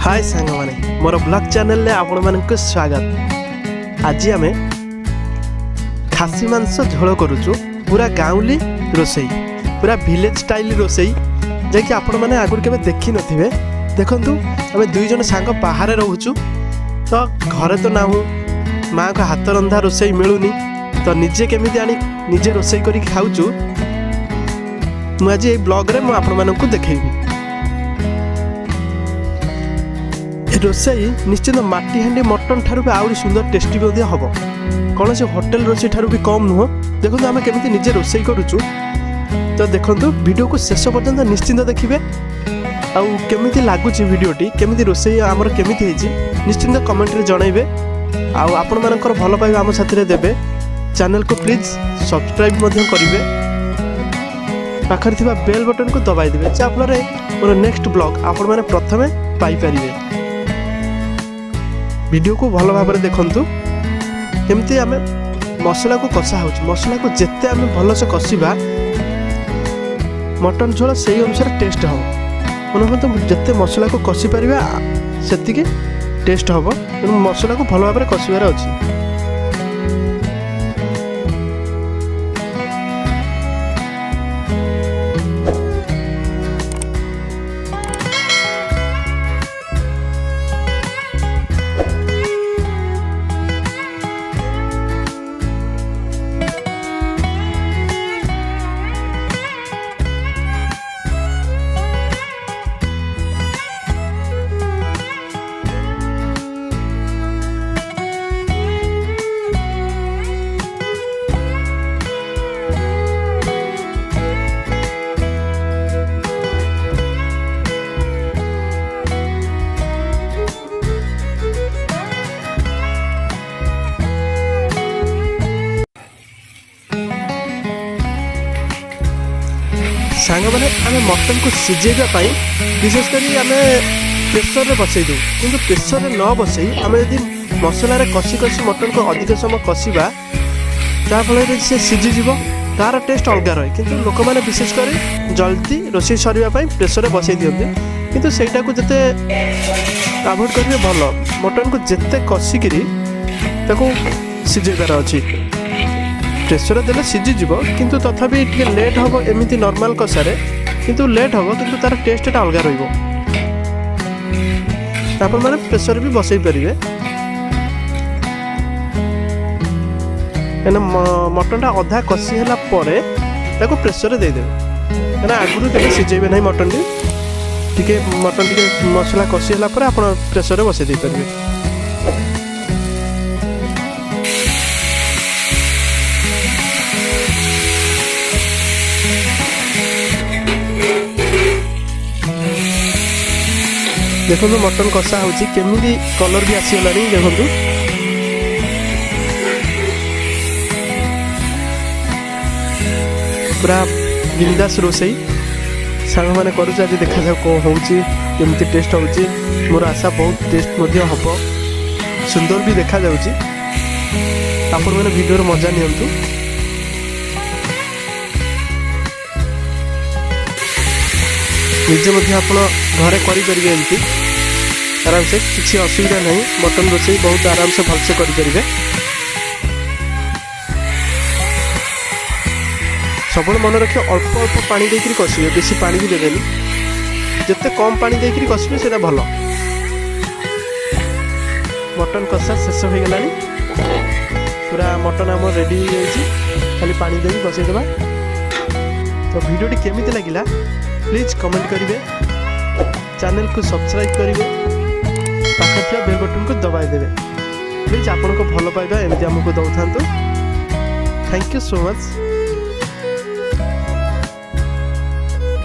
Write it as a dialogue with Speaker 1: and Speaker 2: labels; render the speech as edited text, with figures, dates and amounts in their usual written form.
Speaker 1: हाय सांग माने मोर blog channel ले आपण मानक स्वागत। आज आम खासी मांस झोल करूचु पूरा गाँवली रोसई पूरा विलेज स्टाइल रोसई जैकि आपण मैंने आगुरी केबे देखि नथिबे। देखंतु आम दुई जन सांग बाहर रहूचु तो घरे तो ना माँ को हाथ रंधा रोसई मिलूनी तो निजे केमिति आनी निजे रोसई करी खाऊचु। मु आज ए ब्लॉग रे मु आपण मानक देखैबी। रोसई निश्चित माटी हांडी मटन ठारू भी आउरी सुंदर टेस्टी हम कौन से होटेल रोसई ठारू भी कम नुह। देखो आम केमिति निजे रोसई करूचु तो देखो वीडियो को शेष पर्यंत निश्चिंत देखिए। आउ केमिति लागुची वीडियोटी केमिति रोसई आमर केमिति हेची निश्चिंत कमेंट रे जणाइबे। आउ आपण मानकर भल पाइबा आम साथी रे देबे। चैनल को प्लीज सब्सक्राइब मध्य करिवे। पाखर थिबा बेल बटन को दबाई देबे जे आपन रे मोर नेक्स्ट ब्लॉग आपण माने प्रथमे पाई परिवे। वीडियो को भल भाव में देखंतु केमती आम मसला को कषा हो। मसला को जिते आम भल से कषा मटन झोल से अनुसार टेस्ट हम मन तो जिते मसला को कषि पार से टेस्ट हम। मसला को भल भाव में कषार अच्छी। सांग मैंने आम मटन को सिझेगा विशेषकर आम प्रेसर रे बसई दू कि प्रेसर रे न बसई आम यदि मसला कषि कषि मटन को अधिक समय कषा जहाँफल से सिझीज तार टेस्ट अलग रहे। किंतु लोक मैंने विशेषकर जल्दी रोषे सरवाई प्रेसर रे बसई दिखती किंतु सेटा को जिते अवॉइड करेंगे भल। मटन को जिते कषिकी सिझेबार अच्छी प्रेसर देले सिझीज किंतु तथापि टे लेट हम एमती नॉर्मल कषारे किंतु लेट हम किंतु तार टेस्ट अलग रहा मैंने प्रेसर भी बसई पारे। मटनटा अधा कषि है प्रेसर देदेवे क्या आगुरी कभी सिझेबे ना मटन टी मटन टी मसला कषि है आप प्रेसर बसई पारे। देखो मटन कषा होची केमिति कलर भी आसीगला। देखो पूरा बिंदास रोसई सांग मैंने करुच। आज देखा जाओ कौन होची केमिति टेस्ट होची। मोर आशा बहुत टेस्ट मध्य हम सुंदर भी देखा जाउची। आपण मैंने वीडियो मजा नियंतु। निजे मध्य आपण घरे करि परिबे एमती आराम से किसी असुविधा नहीं। मटन रोसई बहुत आराम से भलसे करि परिबे। सब मन रखिए अल्प अल्प पानी देकरी कषिबे बेसी पानी भी देबेनी। जिते कम पानी देकरी कषिबे सेटा भल। मटन कषा शेष हो गलानी पूरा मटन आम रेडी हो जाइए। खाली पानी देवी बसई देबा। तो वीडियोटी केमिति लागिला प्लीज कमेंट करेंगे। चैनल को सब्सक्राइब करेंगे। पाखर बेल बटन को दबाई देवे। प्लीज आपन को भल पाइबा एमती आमको दौथांतु। Thank you so much.